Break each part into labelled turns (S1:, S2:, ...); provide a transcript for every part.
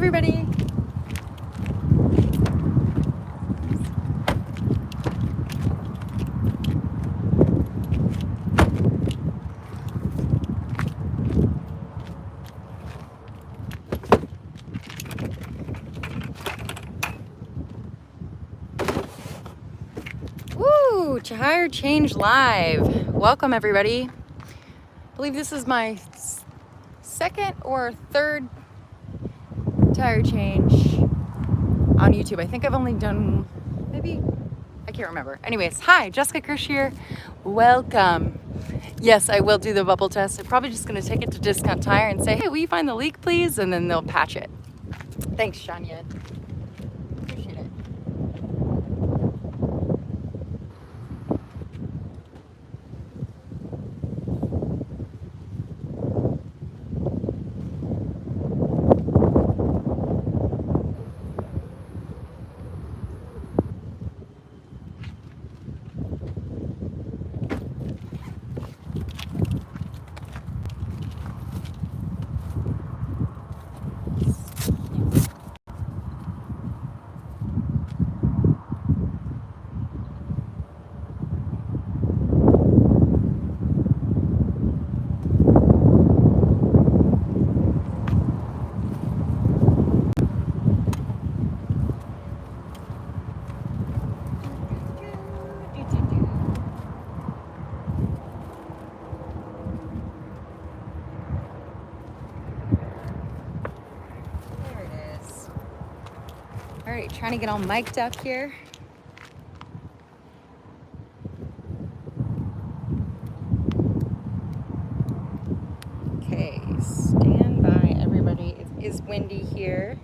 S1: everybody. Woo! Tire Change Live. Welcome, everybody. I believe this is my second or third tire change on YouTube. I think I've only done maybe, I can't remember. Anyways, hi, Jessica Kirsh here. Welcome. Yes, I will do the bubble test. I'm probably just going to take it to Discount Tire and say, hey, will you find the leak, please? And then they'll patch it. Thanks, Shania. Appreciate it. All right, trying to get all mic'd up here. Okay, stand by, everybody. It is windy here.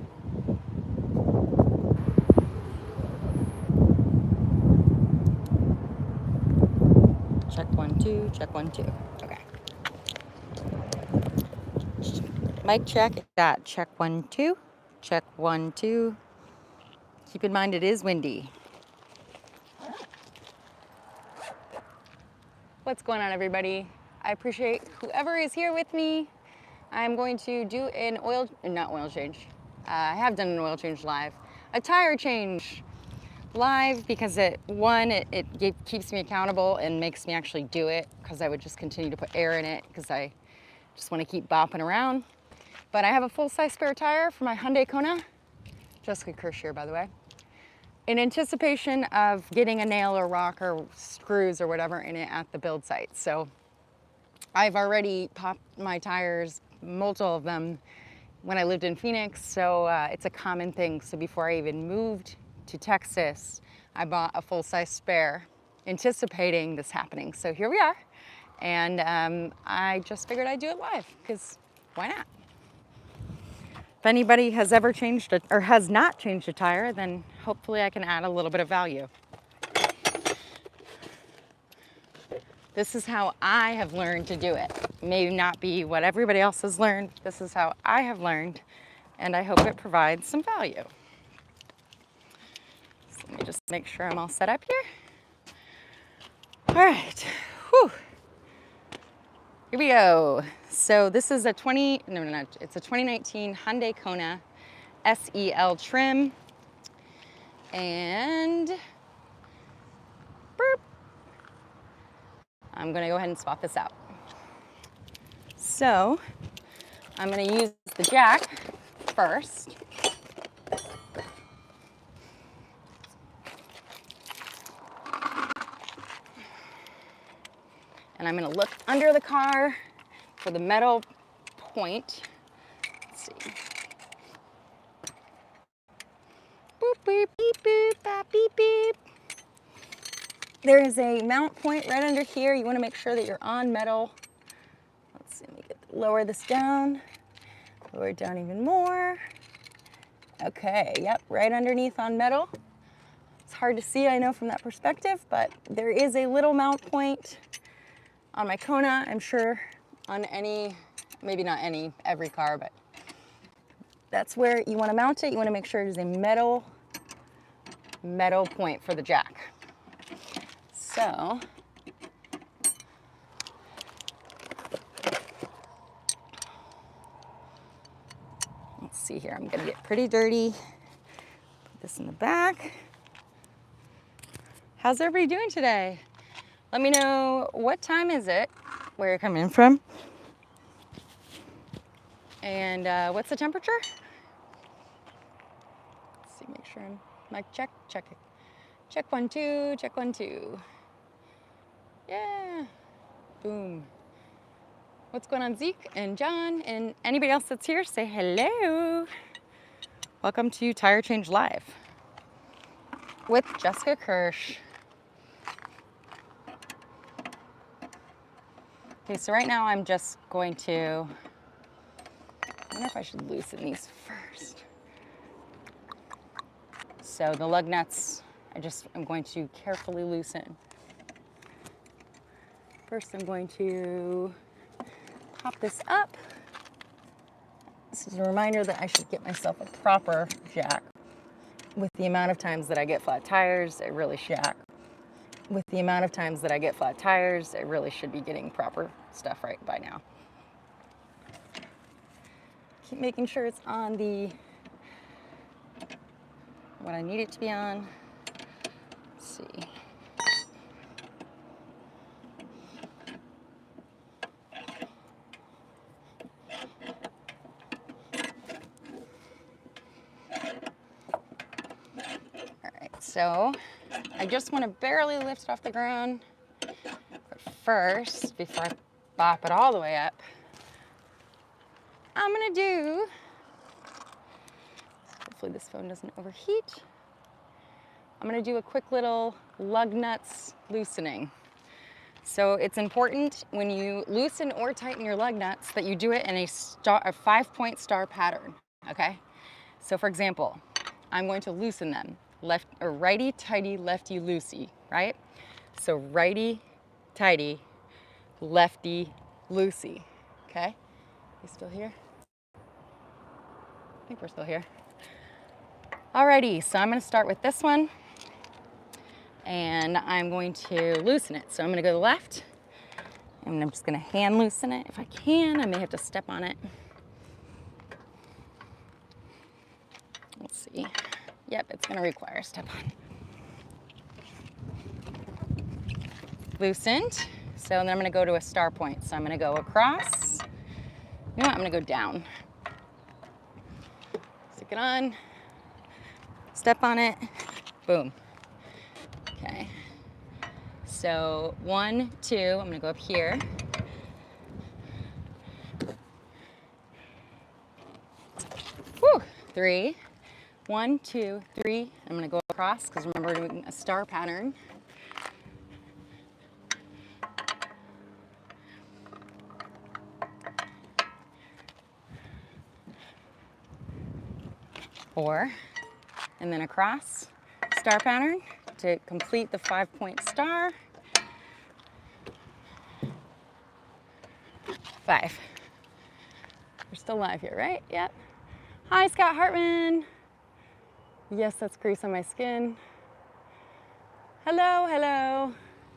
S1: Check 1, 2, check 1, 2. Okay. Mic check. That check 1, 2. Check 1, 2. Keep in mind it is windy. What's going on, everybody? I appreciate whoever is here with me. I'm going to do an not oil change. I have done an oil change live. A tire change live because it keeps me accountable and makes me actually do it, because I would just continue to put air in it because I just want to keep bopping around. But I have a full-size spare tire for my Hyundai Kona. Jessica Kirsh here, by the way. In anticipation of getting a nail or rock or screws or whatever in it at the build site. So I've already popped my tires, multiple of them, when I lived in Phoenix. So it's a common thing. So before I even moved to Texas, I bought a full-size spare, anticipating this happening. So here we are. And I just figured I'd do it live, because why not? If anybody has ever changed or has not changed a tire, then hopefully I can add a little bit of value. This is how I have learned to do it. Maybe not be what everybody else has learned. This is how I have learned, and I hope it provides some value. So let me just make sure I'm all set up here. All right. Whew. Here we go. So this is a it's a 2019 Hyundai Kona SEL trim. And burp. I'm gonna go ahead and swap this out. So I'm gonna use the jack first. And I'm gonna look under the car for the metal point. Let's see. Boop, beep, beep, beep, bop, beep, beep. There is a mount point right under here. You wanna make sure that you're on metal. Let's see, let me lower this down. Lower it down even more. Okay, yep, right underneath on metal. It's hard to see, I know, from that perspective, but there is a little mount point on my Kona, I'm sure on any, maybe not any, every car, but that's where you want to mount it. You want to make sure it is a metal point for the jack. So let's see here. I'm gonna get pretty dirty. Put this in the back. How's everybody doing today? Let me know, what time is it, where you're coming from, and what's the temperature? Let's see, make sure I'm mic check it. Check 1 2, check 1 2. Yeah, boom. What's going on, Zeke and John and anybody else that's here? Say hello. Welcome to Tire Change Live with Jessica Kirsh. Okay, so right now I'm just going to, I wonder if I should loosen these first. So the lug nuts, I'm going to carefully loosen. First I'm going to pop this up. This is a reminder that I should get myself a proper jack. With the amount of times that I get flat tires, I really shack. With the amount of times that I get flat tires, I really should be getting proper stuff right by now. Keep making sure it's on what I need it to be on. Let's see. So I just want to barely lift it off the ground, but first, before I bop it all the way up, I'm gonna do, hopefully this phone doesn't overheat, I'm gonna do a quick little lug nuts loosening. So it's important when you loosen or tighten your lug nuts that you do it in a 5-point star pattern, okay? So for example, I'm going to loosen them. Left or righty tighty, lefty loosey, right? So righty tighty, lefty loosey. Okay? You still here? I think we're still here. Alrighty, so I'm gonna start with this one and I'm going to loosen it. So I'm gonna go to the left and I'm just gonna hand loosen it. If I can, I may have to step on it. Let's see. Yep, it's gonna require a step on. Loosened. So then I'm gonna go to a star point. So I'm gonna go across. You know what, I'm gonna go down. Stick it on. Step on it. Boom. Okay. So 1, 2, I'm gonna go up here. Whew, 3. 1, 2, 3. I'm gonna go across because remember we're doing a star pattern. Four, and then across, star pattern to complete the 5-point star. 5. We're still live here, right? Yep. Hi, Scott Hartman. Yes, that's grease on my skin. Hello, hello.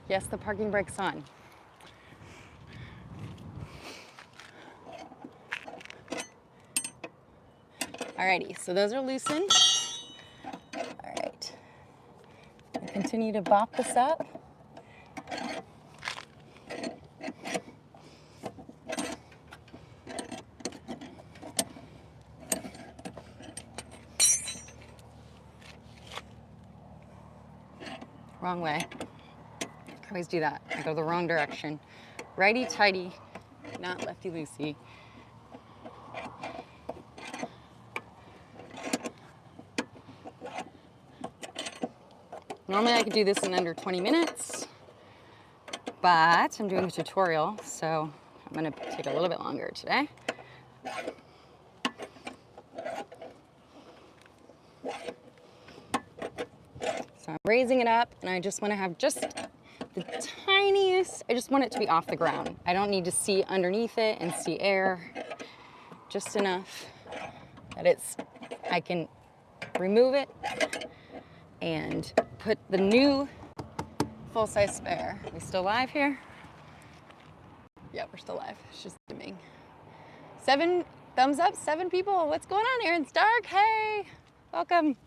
S1: Yes, the parking brake's on. Alrighty, so those are loosened. All right. I'll continue to bop this up. Wrong way. I always do that. I go the wrong direction. Righty tighty, not lefty loosey. Normally I could do this in under 20 minutes, but I'm doing a tutorial, so I'm gonna take a little bit longer today. So I'm raising it up, and I just wanna have just the tiniest, I just want it to be off the ground. I don't need to see underneath it and see air, just enough that I can remove it and put the new full-size spare. Are we still live here? Yeah, we're still live. It's just dimming. Thumbs up, 7 people. What's going on, Aaron Stark? Hey, welcome.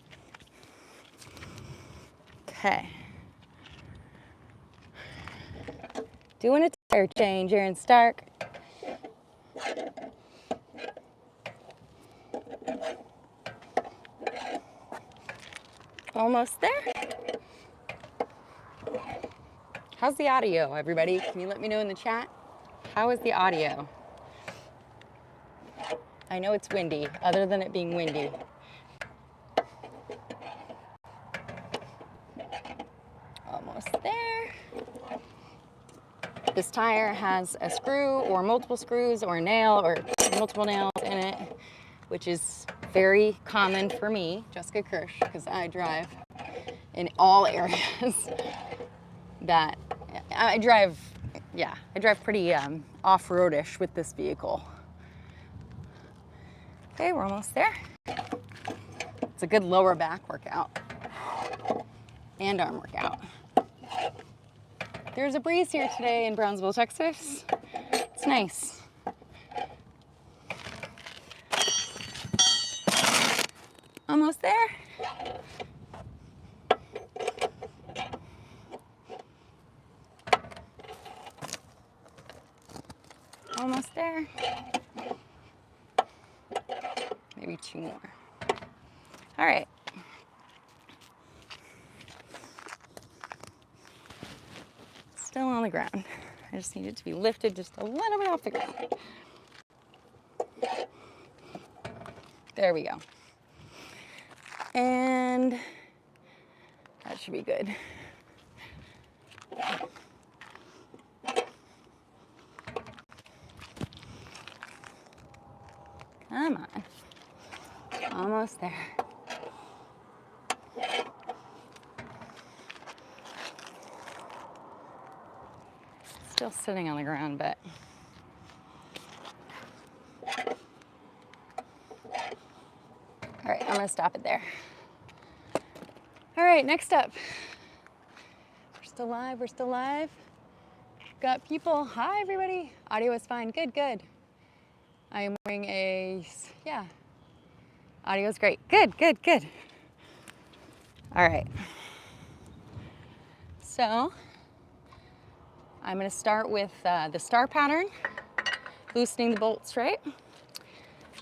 S1: Okay. Doing a tire change, Aaron Stark. Almost there. How's the audio, everybody? Can you let me know in the chat? How is the audio? I know it's windy, other than it being windy. Almost there. This tire has a screw or multiple screws or a nail or multiple nails in it, which is very common for me, Jessica Kirsh, because I drive in all areas that I drive pretty off-roadish with this vehicle. Okay, we're almost there. It's a good lower back workout and arm workout. There's a breeze here today in Brownsville, Texas. It's nice. Almost there. Almost there. Maybe 2 more. All right. Still on the ground. I just need it to be lifted just a little bit off the ground. There we go. And that should be good. Come on. Almost there. Still sitting on the ground, but all right, I'm gonna stop it there. All right, next up. We're still live, we're still live. Got people, hi everybody. Audio is fine, good, good. I am wearing audio is great. Good, good, good. All right. So I'm going to start with the star pattern, loosening the bolts, right?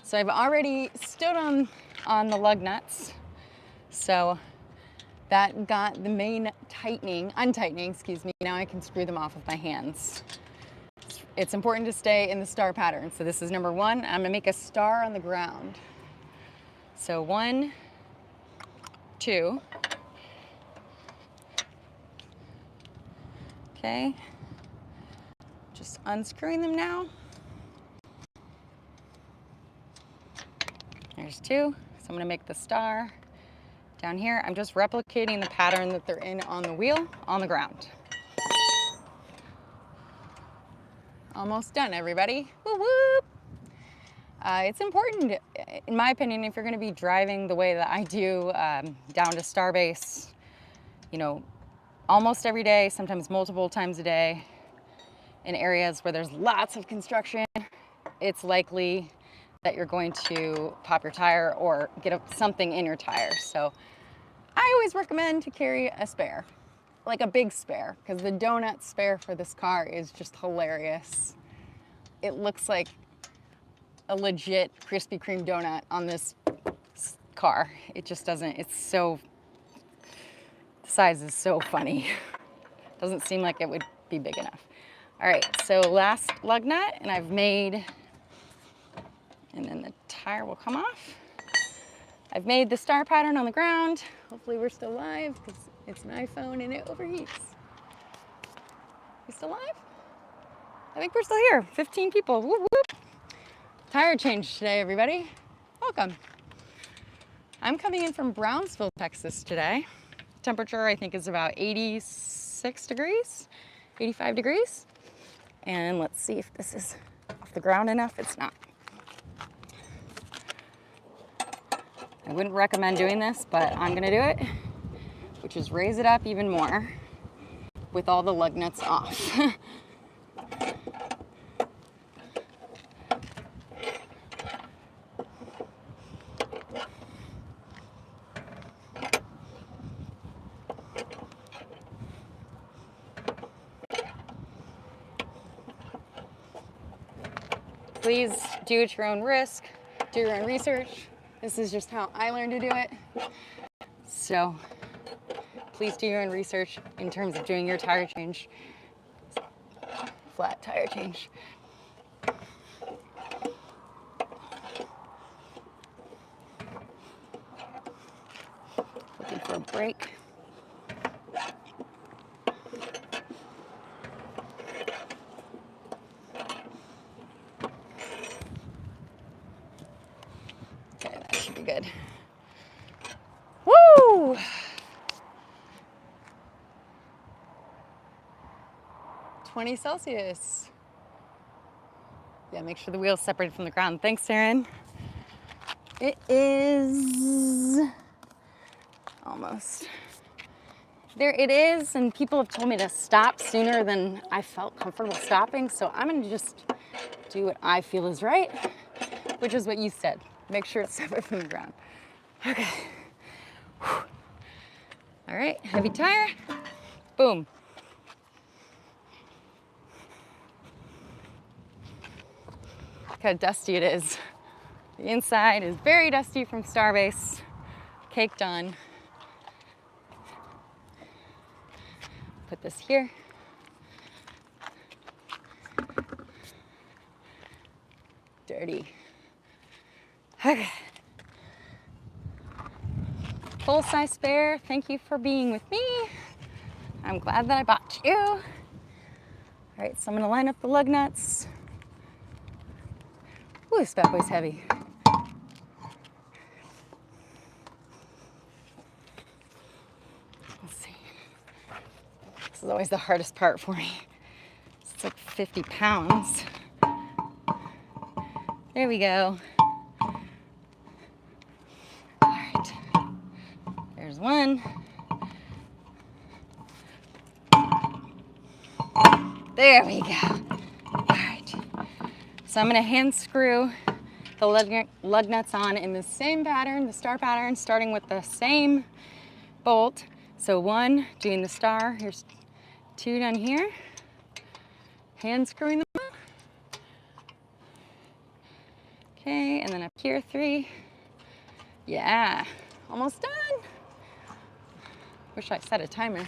S1: So I've already stood on the lug nuts. So that got the main untightening, excuse me. Now I can screw them off with my hands. It's important to stay in the star pattern. So this is number 1. I'm gonna make a star on the ground. So 1, 2. Okay. Just unscrewing them now. There's 2. So I'm gonna make the star down here. I'm just replicating the pattern that they're in on the wheel on the ground. Almost done, everybody. Whoop, whoop. It's important, in my opinion, if you're going to be driving the way that I do down to Starbase, you know, almost every day, sometimes multiple times a day, in areas where there's lots of construction, it's likely that you're going to pop your tire or get something in your tire. So I always recommend to carry a spare. Like a big spare, because the donut spare for this car is just hilarious. It looks like a legit Krispy Kreme donut on this car. It just doesn't, the size is so funny. Doesn't seem like it would be big enough. All right, so last lug nut, and I've made, and then the tire will come off. I've made the star pattern on the ground. Hopefully we're still live, because it's an iPhone and it overheats. We still live? I think we're still here. 15 people. Whoop, whoop. Tire change today, everybody. Welcome. I'm coming in from Brownsville, Texas today. Temperature, I think, is about 86 degrees, 85 degrees. And let's see if this is off the ground enough. It's not. I wouldn't recommend doing this, but I'm gonna do it, which is raise it up even more with all the lug nuts off. Please do it at your own risk, do your own research. This is just how I learned to do it. So please do your own research in terms of doing your tire change. Flat tire change. Looking for a break. Okay, that should be good. Woo! 20 Celsius. Yeah, make sure the wheel's separated from the ground. Thanks, Erin. It is almost. There it is, and people have told me to stop sooner than I felt comfortable stopping, so I'm gonna just do what I feel is right, which is what you said. Make sure it's separate from the ground. Okay. Whew. All right, heavy tire. Boom. Look how dusty it is. The inside is very dusty from Starbase, caked on. Put this here. Dirty. Okay. Full-size spare, thank you for being with me. I'm glad that I bought you. All right, so I'm gonna line up the lug nuts. Ooh, this bad boy's heavy. Let's see. This is always the hardest part for me. It's like 50 pounds. There we go. All right. There's one. There we go. All right. So I'm gonna hand screw the lug nuts on in the same pattern, the star pattern, starting with the same bolt. So one, doing the star. Here's two down here. Hand screwing them on. Okay, and then up here, three. Yeah, almost done. Wish I set a timer.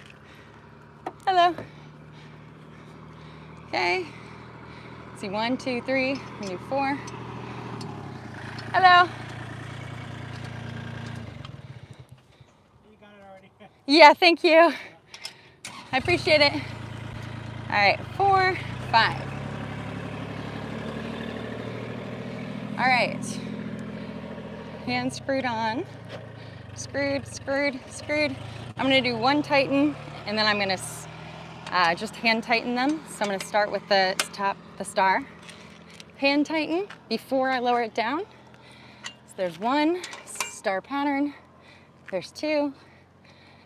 S1: Hello. Okay. Let's see, 1, 2, 3. We do 4. Hello.
S2: You got it already.
S1: Yeah, thank you. I appreciate it. All right, 4, 5. All right. Hand screwed on. Screwed, screwed, screwed. I'm gonna do one tighten, and then I'm gonna just hand tighten them. So I'm gonna start with the top, the star. Hand tighten before I lower it down. So there's one star pattern. There's two.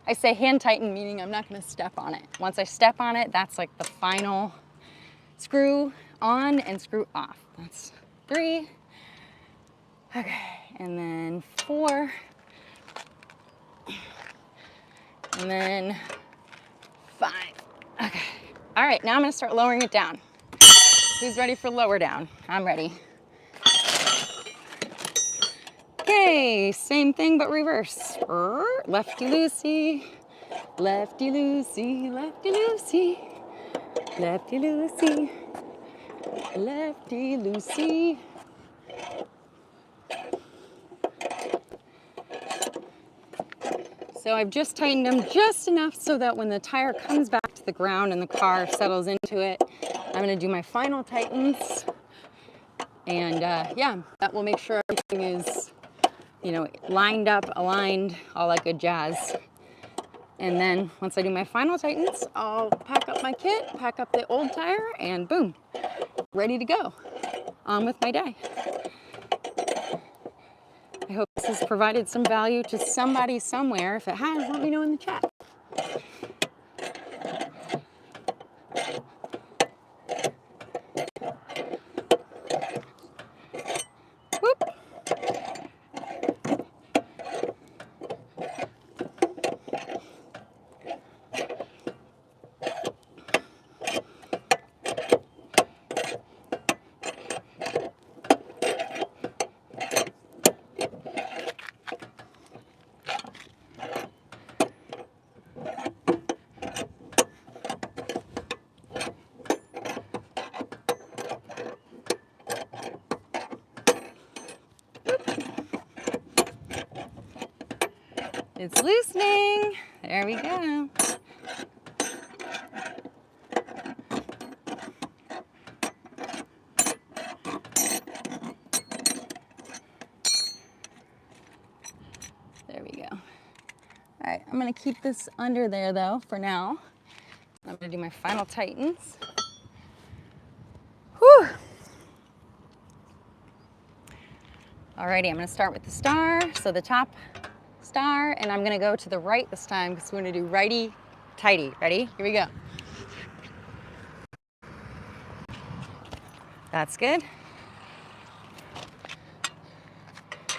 S1: I say hand tighten, meaning I'm not gonna step on it. Once I step on it, that's like the final screw on and screw off. That's 3. Okay, and then 4. And then 5. Okay. All right, now I'm gonna start lowering it down. Who's ready for lower down? I'm ready. Okay, same thing but reverse. Lefty loosey, lefty loosey, lefty loosey, lefty loosey, lefty loosey. So I've just tightened them just enough so that when the tire comes back to the ground and the car settles into it, I'm gonna do my final tightens. And yeah, that will make sure everything is, you know, lined up, aligned, all that good jazz. And then once I do my final tightens, I'll pack up my kit, pack up the old tire, and boom, ready to go. On with my day. I hope this has provided some value to somebody somewhere. If it has, let me know in the chat. Whoop. It's loosening. There we go. There we go. All right, I'm gonna keep this under there though for now. I'm gonna do my final tightens. Whew. Alrighty, I'm gonna start with the star, so the top star, and I'm gonna go to the right this time because we're gonna do righty tighty. Ready? Here we go. That's good.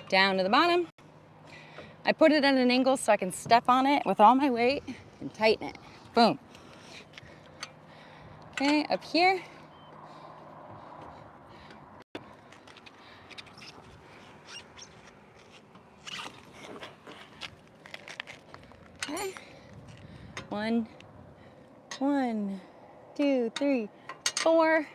S1: Down to the bottom. I put it at an angle so I can step on it with all my weight and tighten it. Boom. Okay, up here. Okay. 1, 2, 3, 4.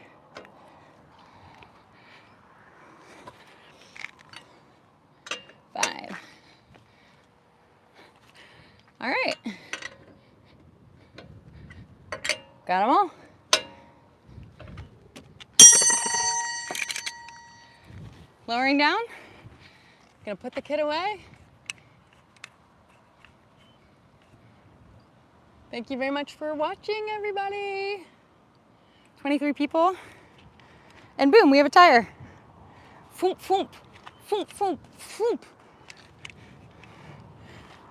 S1: 5. All right. Got them all. Lowering down. Gonna put the kit away. Thank you very much for watching, everybody. 23 people. And boom, we have a tire. Foomp, foomp, foomp, foomp, foomp.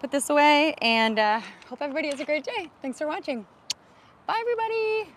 S1: Put this away and hope everybody has a great day. Thanks for watching. Bye, everybody.